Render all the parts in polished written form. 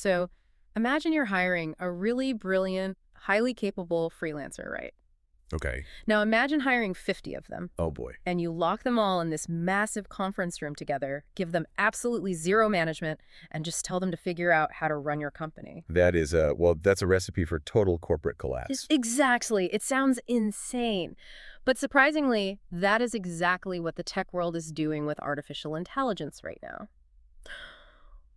So imagine you're hiring a really brilliant, highly capable freelancer, right? Okay. Now imagine hiring 50 of them, Oh, boy. and you lock them all in this massive conference room together, give them absolutely zero management, and just tell them to figure out how to run your company. That is well, that's a recipe for total corporate collapse. Exactly. It sounds insane. But surprisingly, that is exactly what the tech world is doing with artificial intelligence right now.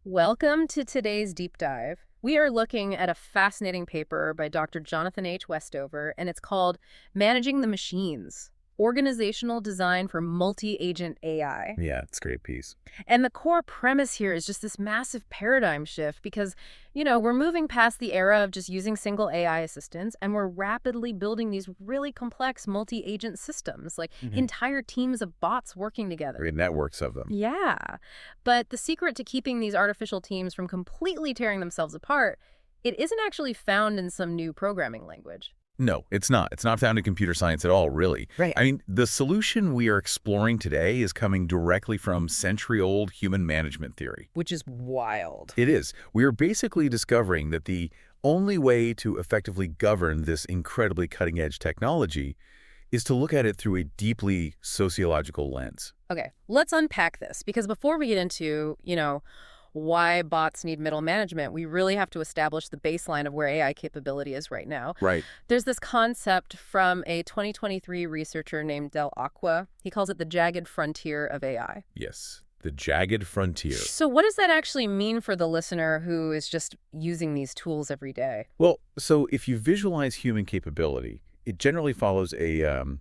Welcome to today's deep dive. We are looking at a fascinating paper by Dr. Jonathan H. Westover, and it's called Managing the Machines: Organizational Design for Multi-Agent AI. Yeah, it's a great piece. And the core premise here is just this massive paradigm shift because, we're moving past the era of just using single AI assistants, and we're rapidly building these really complex multi-agent systems, like entire teams of bots working together. Great networks of them. Yeah. But the secret to keeping these artificial teams from completely tearing themselves apart, it isn't actually found in some new programming language. No, it's not. It's not found in computer science at all, really. Right. I mean, the solution we are exploring today is coming directly from century-old human management theory. Which is wild. It is. We are basically discovering that the only way to effectively govern this incredibly cutting-edge technology is to look at it through a deeply sociological lens. Okay, let's unpack this, because before we get into, why bots need middle management, we really have to establish the baseline of where AI capability is right now. Right. There's this concept from a 2023 researcher named Del Acqua. He calls it the jagged frontier of AI. Yes, the jagged frontier. So what does that actually mean for the listener who is just using these tools every day? Well, so if you visualize human capability, it generally follows a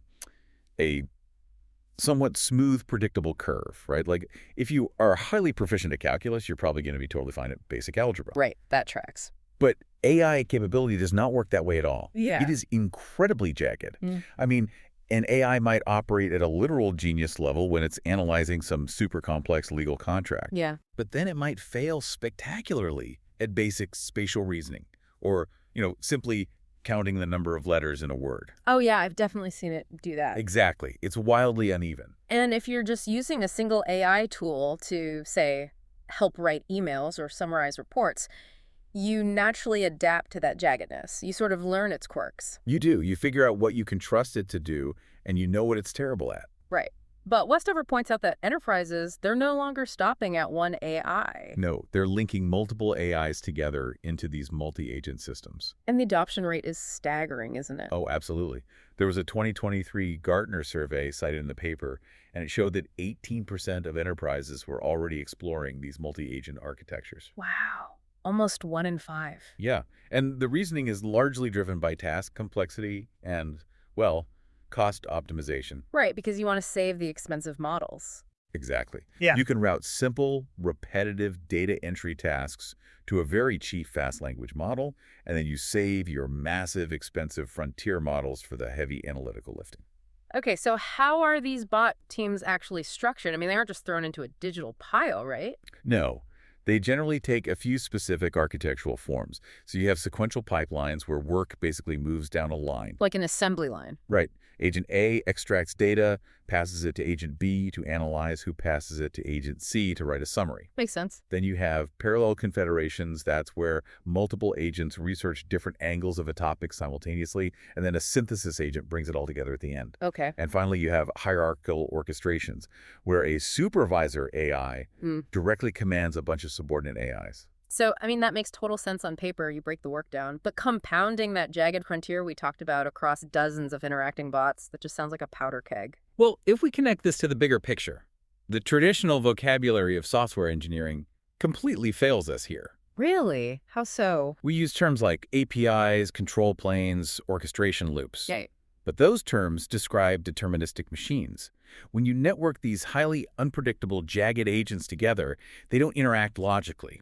somewhat smooth, predictable curve, right? Like, if you are highly proficient at calculus, you're probably going to be totally fine at basic algebra. Right, that tracks. But AI capability does not work that way at all. Yeah. It is incredibly jagged. I mean, an AI might operate at a literal genius level when it's analyzing some super complex legal contract. Yeah. But then it might fail spectacularly at basic spatial reasoning or, simply counting the number of letters in a word. Oh, yeah, I've definitely seen it do that. Exactly. It's wildly uneven. And if you're just using a single AI tool to, say, help write emails or summarize reports, you naturally adapt to that jaggedness. You sort of learn its quirks. You do. You figure out what you can trust it to do, and you know what it's terrible at. Right. But Westover points out that enterprises, they're no longer stopping at one AI. No, they're linking multiple AIs together into these multi-agent systems. And the adoption rate is staggering, isn't it? Oh, absolutely. There was a 2023 Gartner survey cited in the paper, and it showed that 18% of enterprises were already exploring these multi-agent architectures. Wow. Almost 1 in 5. Yeah, and the reasoning is largely driven by task complexity and, well, cost optimization. Right, because you want to save the expensive models. Exactly. Yeah. You can route simple, repetitive data entry tasks to a very cheap fast language model, and then you save your massive, expensive frontier models for the heavy analytical lifting. Okay, so how are these bot teams actually structured? I mean, they aren't just thrown into a digital pile, right? No. They generally take a few specific architectural forms. So you have sequential pipelines where work basically moves down a line. Like an assembly line. Right. Agent A extracts data, passes it to Agent B to analyze, who passes it to Agent C to write a summary. Makes sense. Then you have parallel confederations. That's where multiple agents research different angles of a topic simultaneously, and then a synthesis agent brings it all together at the end. Okay. And finally, you have hierarchical orchestrations, where a supervisor AI directly commands a bunch of subordinate AIs. So, I mean, that makes total sense on paper. You break the work down. But compounding that jagged frontier we talked about across dozens of interacting bots, that just sounds like a powder keg. Well, if we connect this to the bigger picture, the traditional vocabulary of software engineering completely fails us here. Really? How so? We use terms like APIs, control planes, orchestration loops. Right. But those terms describe deterministic machines. When you network these highly unpredictable, jagged agents together, they don't interact logically.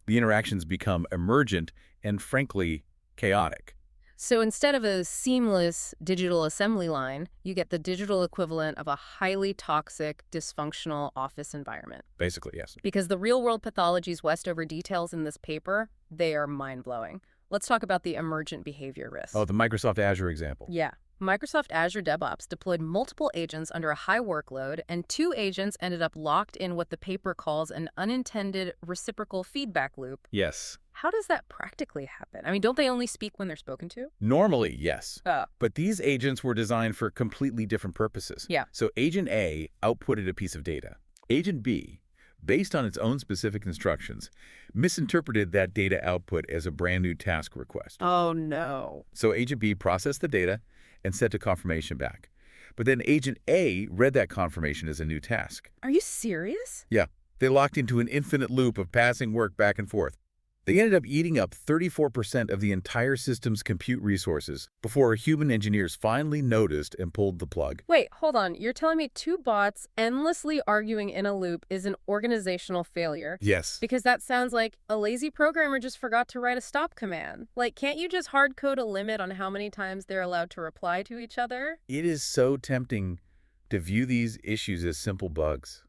The interactions become emergent and, frankly, chaotic. So instead of a seamless digital assembly line, you get the digital equivalent of a highly toxic, dysfunctional office environment. Basically, yes. Because the real-world pathologies Westover details in this paper, they are mind-blowing. Let's talk about the emergent behavior risk. Oh, the Microsoft Azure example. Yeah. Microsoft Azure DevOps deployed multiple agents under a high workload, and 2 agents ended up locked in what the paper calls an unintended reciprocal feedback loop. Yes. How does that practically happen? I mean, don't they only speak when they're spoken to? Normally, yes. Oh. But these agents were designed for completely different purposes. Yeah. So Agent A outputted a piece of data. Agent B, based on its own specific instructions, misinterpreted that data output as a brand new task request. Oh, no. So Agent B processed the data and sent a confirmation back. But then Agent A read that confirmation as a new task. Are you serious? Yeah, they locked into an infinite loop of passing work back and forth. They ended up eating up 34% of the entire system's compute resources before human engineers finally noticed and pulled the plug. Wait, hold on. You're telling me 2 bots endlessly arguing in a loop is an organizational failure? Yes. Because that sounds like a lazy programmer just forgot to write a stop command. Like, can't you just hard code a limit on how many times they're allowed to reply to each other? It is so tempting to view these issues as simple bugs.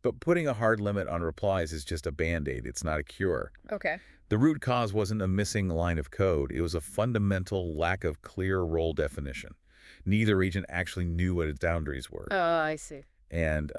But putting a hard limit on replies is just a Band-Aid. It's not a cure. Okay. The root cause wasn't a missing line of code. It was a fundamental lack of clear role definition. Neither agent actually knew what its boundaries were. Oh, I see. And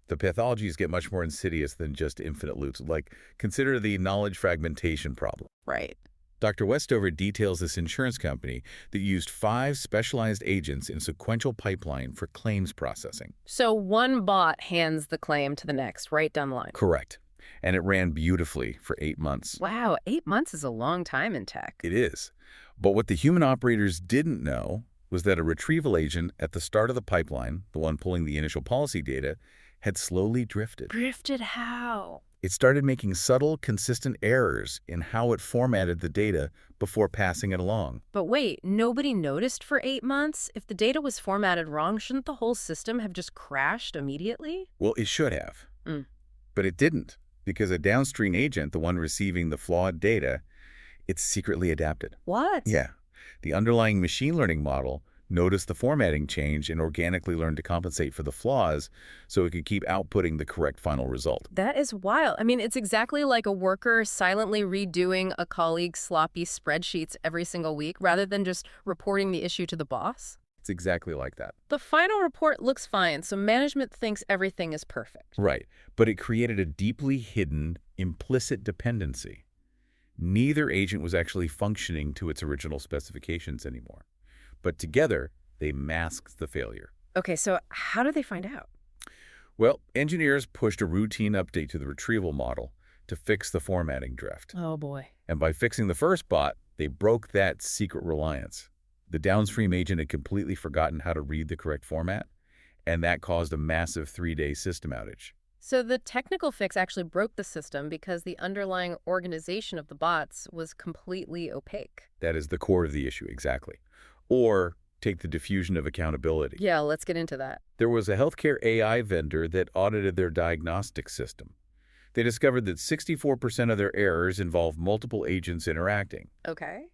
the pathologies get much more insidious than just infinite loops. Like, consider the knowledge fragmentation problem. Right. Dr. Westover details this insurance company that used 5 specialized agents in sequential pipeline for claims processing. So one bot hands the claim to the next, right down the line. Correct. And it ran beautifully for 8 months. Wow, 8 months is a long time in tech. It is. But what the human operators didn't know was that a retrieval agent at the start of the pipeline, the one pulling the initial policy data, had slowly drifted. Drifted how? It started making subtle, consistent errors in how it formatted the data before passing it along. But wait, nobody noticed for 8 months? If the data was formatted wrong, shouldn't the whole system have just crashed immediately? Well, it should have. Mm. But it didn't, because a downstream agent, the one receiving the flawed data, it's secretly adapted. What? Yeah. The underlying machine learning model noticed the formatting change and organically learned to compensate for the flaws so it could keep outputting the correct final result. That is wild. I mean, it's exactly like a worker silently redoing a colleague's sloppy spreadsheets every single week rather than just reporting the issue to the boss. It's exactly like that. The final report looks fine, so management thinks everything is perfect. Right. But it created a deeply hidden, implicit dependency. Neither agent was actually functioning to its original specifications anymore. But together, they masked the failure. Okay, so how did they find out? Well, engineers pushed a routine update to the retrieval model to fix the formatting drift. Oh, boy. And by fixing the first bot, they broke that secret reliance. The downstream agent had completely forgotten how to read the correct format, and that caused a massive 3-day system outage. So the technical fix actually broke the system because the underlying organization of the bots was completely opaque. That is the core of the issue, exactly. Or take the diffusion of accountability. Yeah, let's get into that. There was a healthcare AI vendor that audited their diagnostic system. They discovered that 64% of their errors involved multiple agents interacting. Okay.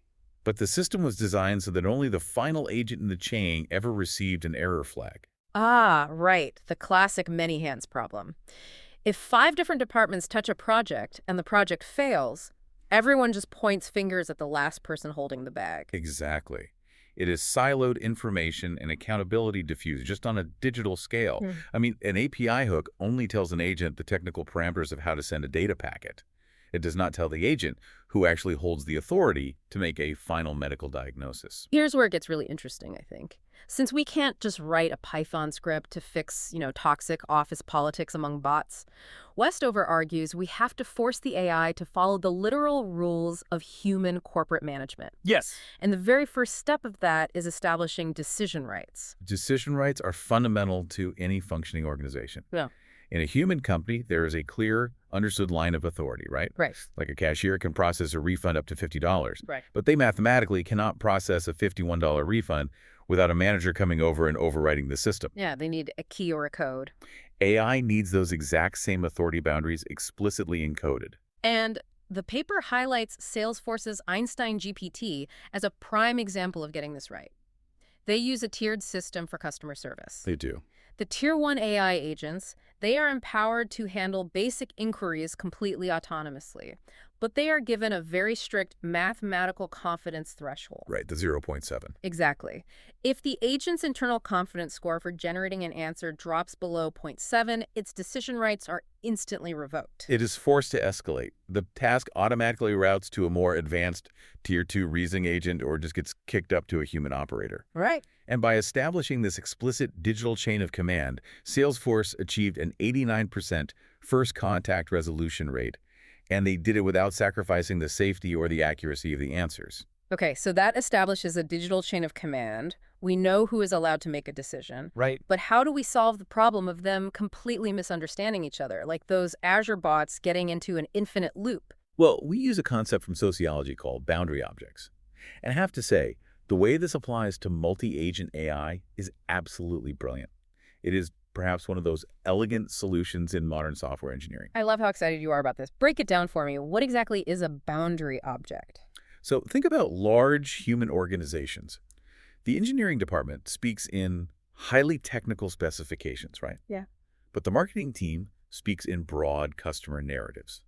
But the system was designed so that only the final agent in the chain ever received an error flag. Ah, right. The classic many hands problem. If 5 different departments touch a project and the project fails, everyone just points fingers at the last person holding the bag. Exactly. It is siloed information and accountability diffused just on a digital scale. I mean, an API hook only tells an agent the technical parameters of how to send a data packet. It does not tell the agent who actually holds the authority to make a final medical diagnosis. Here's where it gets really interesting, I think. Since we can't just write a Python script to fix, toxic office politics among bots, Westover argues we have to force the AI to follow the literal rules of human corporate management. Yes. And the very first step of that is establishing decision rights. Decision rights are fundamental to any functioning organization. Yeah. In a human company, there is a clear, understood line of authority, right? Right. Like a cashier can process a refund up to $50. Right. But they mathematically cannot process a $51 refund without a manager coming over and overriding the system. Yeah, they need a key or a code. AI needs those exact same authority boundaries explicitly encoded. And the paper highlights Salesforce's Einstein GPT as a prime example of getting this right. They use a tiered system for customer service. They do. The Tier 1 AI agents, they are empowered to handle basic inquiries completely autonomously. but they are given a very strict mathematical confidence threshold. Right, the 0.7. Exactly. If the agent's internal confidence score for generating an answer drops below zero point 0.7, its decision rights are instantly revoked. It is forced to escalate. The task automatically routes to a more advanced Tier 2 reasoning agent or just gets kicked up to a human operator. Right. And by establishing this explicit digital chain of command, Salesforce achieved an 89% first contact resolution rate, and they did it without sacrificing the safety or the accuracy of the answers. Okay, so that establishes a digital chain of command. We know who is allowed to make a decision. Right. But how do we solve the problem of them completely misunderstanding each other, like those Azure bots getting into an infinite loop? Well, we use a concept from sociology called boundary objects. And I have to say, the way this applies to multi-agent AI is absolutely brilliant. It is perhaps one of those elegant solutions in modern software engineering. I love how excited you are about this. Break it down for me. What exactly is a boundary object? So think about large human organizations. The engineering department speaks in highly technical specifications, right? Yeah. But the marketing team speaks in broad customer narratives.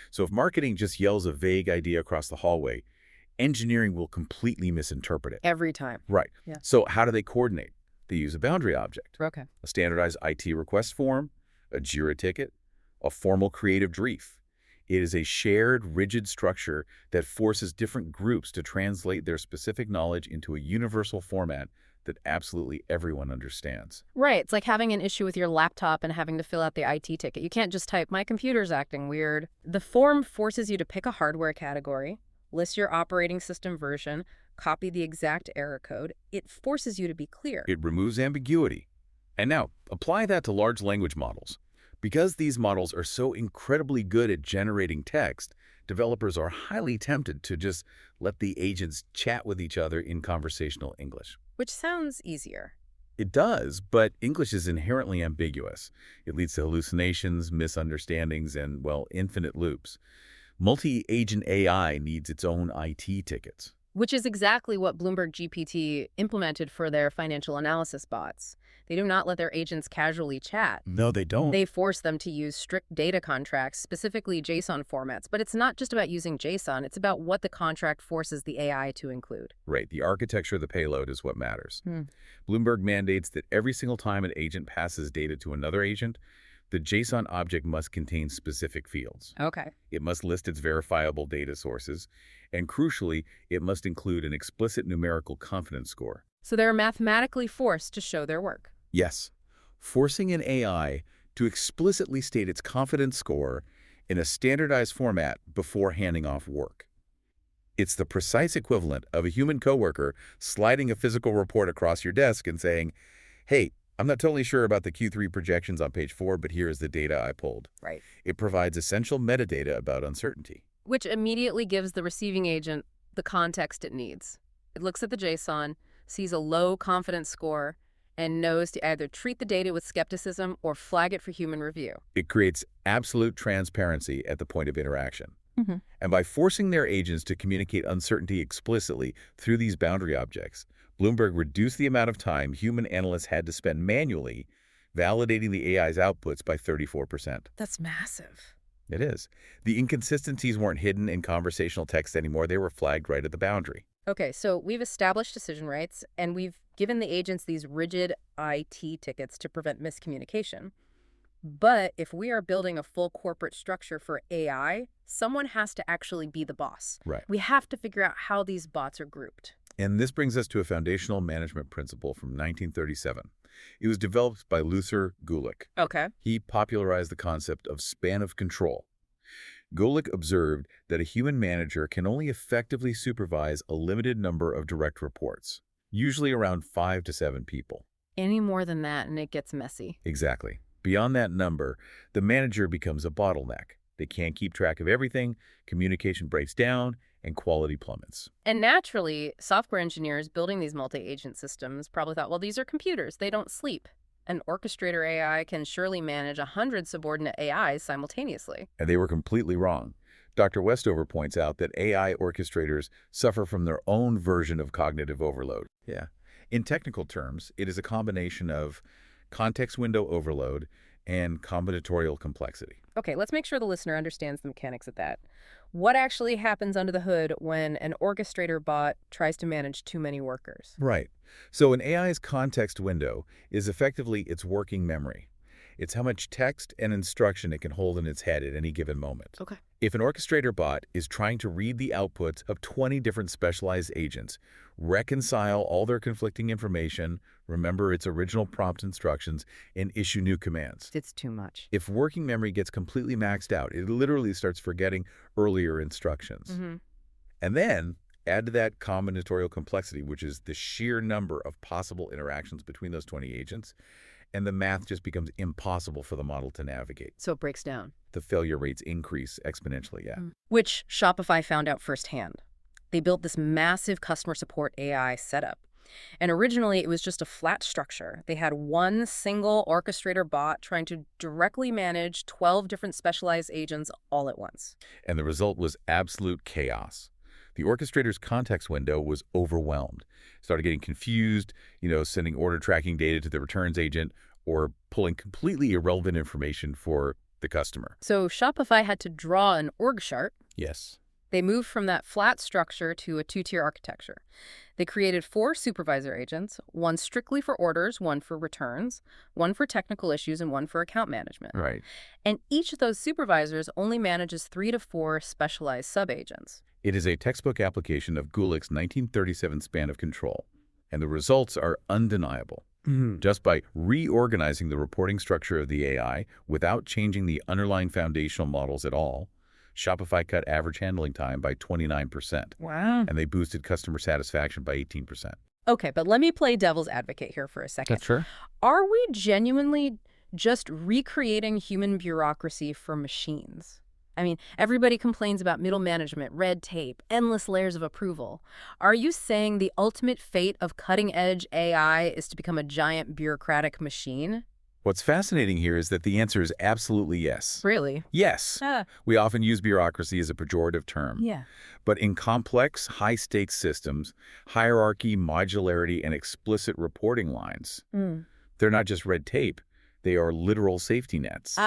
So if marketing just yells a vague idea across the hallway, engineering will completely misinterpret it. Every time. Right. Yeah. So how do they coordinate? They use a boundary object, Okay. a standardized IT request form, a JIRA ticket, a formal creative brief. It is a shared, rigid structure that forces different groups to translate their specific knowledge into a universal format that absolutely everyone understands. Right. It's like having an issue with your laptop and having to fill out the IT ticket. You can't just type, "My computer's acting weird." The form forces you to pick a hardware category, list your operating system version, copy the exact error code. It forces you to be clear. It removes ambiguity. And now, apply that to large language models. Because these models are so incredibly good at generating text, developers are highly tempted to just let the agents chat with each other in conversational English. Which sounds easier. It does, but English is inherently ambiguous. It leads to hallucinations, misunderstandings, and, well, infinite loops. Multi-agent AI needs its own IT tickets. Which is exactly what Bloomberg GPT implemented for their financial analysis bots. They do not let their agents casually chat. No, they don't. They force them to use strict data contracts, specifically JSON formats. But it's not just about using JSON. It's about what the contract forces the AI to include. Right. The architecture of the payload is what matters. Hmm. Bloomberg mandates that every single time an agent passes data to another agent, the JSON object must contain specific fields. Okay. It must list its verifiable data sources, and crucially, it must include an explicit numerical confidence score. So they're mathematically forced to show their work. Yes, forcing an AI to explicitly state its confidence score in a standardized format before handing off work. It's the precise equivalent of a human coworker sliding a physical report across your desk and saying, "Hey, I'm not totally sure about the Q3 projections on page 4, but here is the data I pulled." Right. It provides essential metadata about uncertainty. Which immediately gives the receiving agent the context it needs. It looks at the JSON, sees a low confidence score, and knows to either treat the data with skepticism or flag it for human review. It creates absolute transparency at the point of interaction. Mm-hmm. And by forcing their agents to communicate uncertainty explicitly through these boundary objects, Bloomberg reduced the amount of time human analysts had to spend manually validating the AI's outputs by 34%. That's massive. It is. The inconsistencies weren't hidden in conversational text anymore. They were flagged right at the boundary. Okay, so we've established decision rights, and we've given the agents these rigid IT tickets to prevent miscommunication. But if we are building a full corporate structure for AI, someone has to actually be the boss. Right. We have to figure out how these bots are grouped. And this brings us to a foundational management principle from 1937. It was developed by Luther Gulick. Okay. He popularized the concept of span of control. Gulick observed that a human manager can only effectively supervise a limited number of direct reports, usually around 5 to 7 people. Any more than that, and it gets messy. Exactly. Beyond that number, the manager becomes a bottleneck. They can't keep track of everything, communication breaks down, and quality plummets. And naturally, software engineers building these multi-agent systems probably thought, well, these are computers. They don't sleep. An orchestrator AI can surely manage 100 subordinate AIs simultaneously. And they were completely wrong. Dr. Westover points out that AI orchestrators suffer from their own version of cognitive overload. Yeah. In technical terms, it is a combination of context window overload and combinatorial complexity. Okay, let's make sure the listener understands the mechanics of that. What actually happens under the hood when an orchestrator bot tries to manage too many workers? Right. So an AI's context window is effectively its working memory. It's how much text and instruction it can hold in its head at any given moment. Okay. If an orchestrator bot is trying to read the outputs of 20 different specialized agents, reconcile all their conflicting information, remember its original prompt instructions, and issue new commands, It's too much. if working memory gets completely maxed out, it literally starts forgetting earlier instructions. And then add to that combinatorial complexity, which is the sheer number of possible interactions between those 20 agents, and the math just becomes impossible for the model to navigate. So it breaks down. The failure rates increase exponentially, yeah. Which Shopify found out firsthand. They built this massive customer support AI setup. And originally, it was just a flat structure. They had one single orchestrator bot trying to directly manage 12 different specialized agents all at once. And the result was absolute chaos. The orchestrator's context window was overwhelmed. Started getting confused, sending order tracking data to the returns agent or pulling completely irrelevant information for the customer. So Shopify had to draw an org chart. Yes. They moved from that flat structure to a two-tier architecture. They created 4 supervisor agents, one strictly for orders, one for returns, one for technical issues, and one for account management. Right. And each of those supervisors only manages 3 to 4 specialized sub-agents. It is a textbook application of Gulick's 1937 span of control, and the results are undeniable. Just by reorganizing the reporting structure of the AI without changing the underlying foundational models at all, Shopify cut average handling time by 29%. Wow. And they boosted customer satisfaction by 18%. Okay, but let me play devil's advocate here for a second. Sure. Are we genuinely just recreating human bureaucracy for machines? I mean, everybody complains about middle management, red tape, endless layers of approval. Are you saying the ultimate fate of cutting-edge AI is to become a giant bureaucratic machine? What's fascinating here is that the answer is absolutely yes. Really? Yes. We often use bureaucracy as a pejorative term. Yeah. But in complex, high-stakes systems, hierarchy, modularity, and explicit reporting lines, they're not just red tape. They are literal safety nets.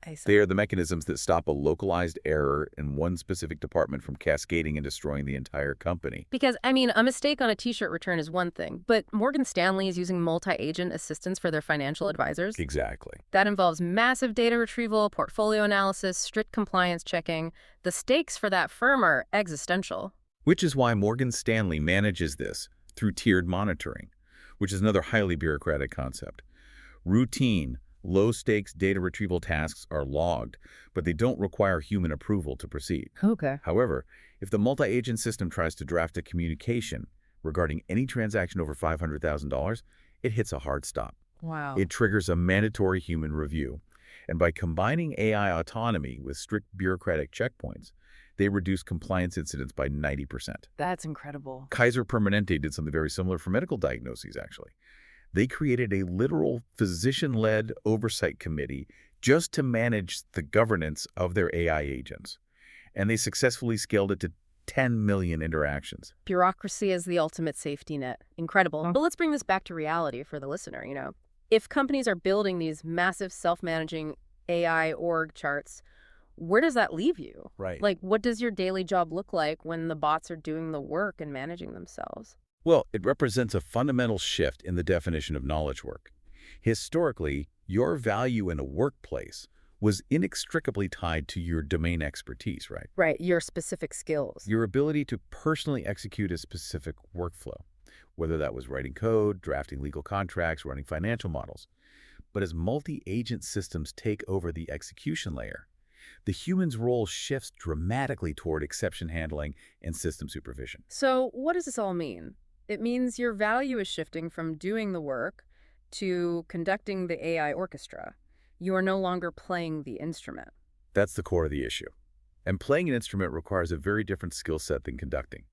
I see. They are the mechanisms that stop a localized error in one specific department from cascading and destroying the entire company. Because, a mistake on a T-shirt return is one thing, but Morgan Stanley is using multi-agent assistants for their financial advisors. Exactly. That involves massive data retrieval, portfolio analysis, strict compliance checking. The stakes for that firm are existential. Which is why Morgan Stanley manages this through tiered monitoring, which is another highly bureaucratic concept. Routine, low-stakes data retrieval tasks are logged, but they don't require human approval to proceed. Okay. However, if the multi-agent system tries to draft a communication regarding any transaction over $500,000, it hits a hard stop. Wow. It triggers a mandatory human review. And by combining AI autonomy with strict bureaucratic checkpoints, they reduce compliance incidents by 90%. That's incredible. Kaiser Permanente did something very similar for medical diagnoses, actually. They created a literal physician-led oversight committee just to manage the governance of their AI agents. And they successfully scaled it to 10 million interactions. Bureaucracy is the ultimate safety net. Incredible. But let's bring this back to reality for the listener, If companies are building these massive self-managing AI org charts, where does that leave you? Right. Like, what does your daily job look like when the bots are doing the work and managing themselves? Well, it represents a fundamental shift in the definition of knowledge work. Historically, your value in a workplace was inextricably tied to your domain expertise, right? Right, your specific skills. Your ability to personally execute a specific workflow, whether that was writing code, drafting legal contracts, running financial models. But as multi-agent systems take over the execution layer, the human's role shifts dramatically toward exception handling and system supervision. So what does this all mean? It means your value is shifting from doing the work to conducting the AI orchestra. You are no longer playing the instrument. That's the core of the issue. And playing an instrument requires a very different skill set than conducting.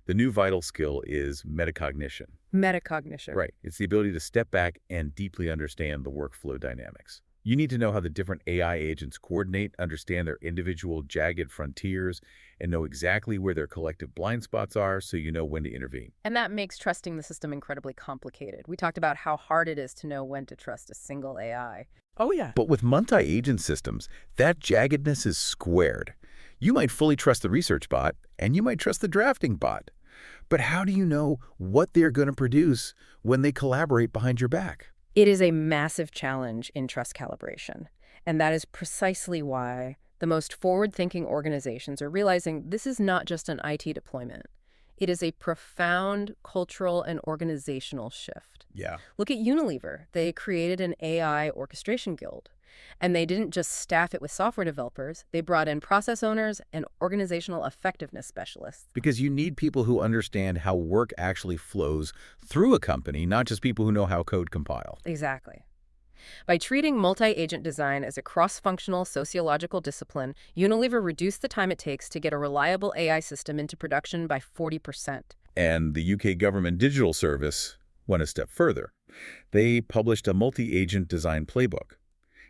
The new vital skill is metacognition. Metacognition. Right. It's the ability to step back and deeply understand the workflow dynamics. You need to know how the different AI agents coordinate, understand their individual jagged frontiers, and know exactly where their collective blind spots are so you know when to intervene. And that makes trusting the system incredibly complicated. We talked about how hard it is to know when to trust a single AI. Oh, yeah. But with multi-agent systems, that jaggedness is squared. You might fully trust the research bot, and you might trust the drafting bot. But how do you know what they're going to produce when they collaborate behind your back? It is a massive challenge in trust calibration. And that is precisely why the most forward-thinking organizations are realizing this is not just an IT deployment. It is a profound cultural and organizational shift. Yeah. Look at Unilever. They created an AI orchestration guild. And they didn't just staff it with software developers. They brought in process owners and organizational effectiveness specialists. Because you need people who understand how work actually flows through a company, not just people who know how code compile. Exactly. By treating multi-agent design as a cross-functional sociological discipline, Unilever reduced the time it takes to get a reliable AI system into production by 40%. And the UK Government Digital Service went a step further. They published a multi-agent design playbook.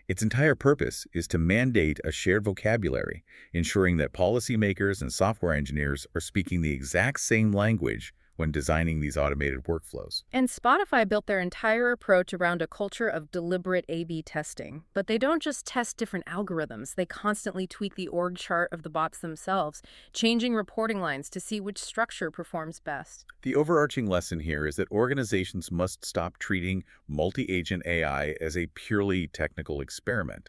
Its entire purpose is to mandate a shared vocabulary, ensuring that policymakers and software engineers are speaking the exact same language when designing these automated workflows. And Spotify built their entire approach around a culture of deliberate A/B testing. But they don't just test different algorithms. They constantly tweak the org chart of the bots themselves, changing reporting lines to see which structure performs best. The overarching lesson here is that organizations must stop treating multi-agent AI as a purely technical experiment.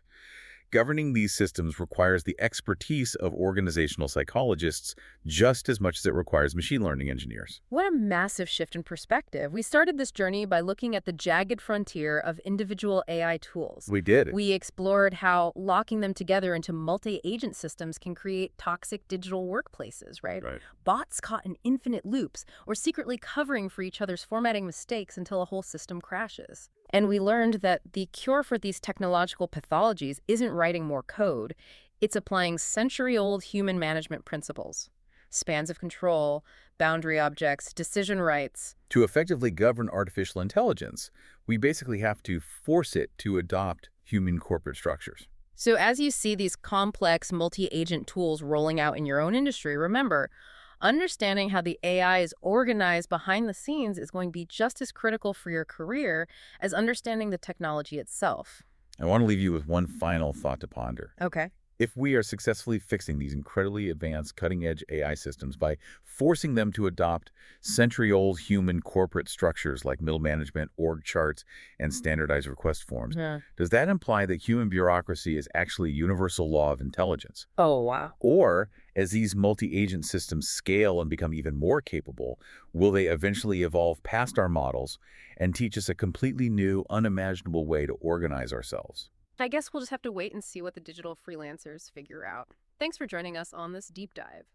Governing these systems requires the expertise of organizational psychologists just as much as it requires machine learning engineers. What a massive shift in perspective. We started this journey by looking at the jagged frontier of individual AI tools. We did. We explored how locking them together into multi-agent systems can create toxic digital workplaces, right? Bots caught in infinite loops or secretly covering for each other's formatting mistakes until a whole system crashes. And we learned that the cure for these technological pathologies isn't writing more code. It's applying century-old human management principles. Spans of control, boundary objects, decision rights. To effectively govern artificial intelligence, we basically have to force it to adopt human corporate structures. So as you see these complex multi-agent tools rolling out in your own industry, remember, understanding how the AI is organized behind the scenes is going to be just as critical for your career as understanding the technology itself. I want to leave you with one final thought to ponder. Okay. If we are successfully fixing these incredibly advanced cutting-edge AI systems by forcing them to adopt century-old human corporate structures like middle management, org charts, and standardized request forms, does that imply that human bureaucracy is actually a universal law of intelligence? Oh, wow. Or, as these multi-agent systems scale and become even more capable, will they eventually evolve past our models and teach us a completely new, unimaginable way to organize ourselves? I guess we'll just have to wait and see what the digital freelancers figure out. Thanks for joining us on this deep dive.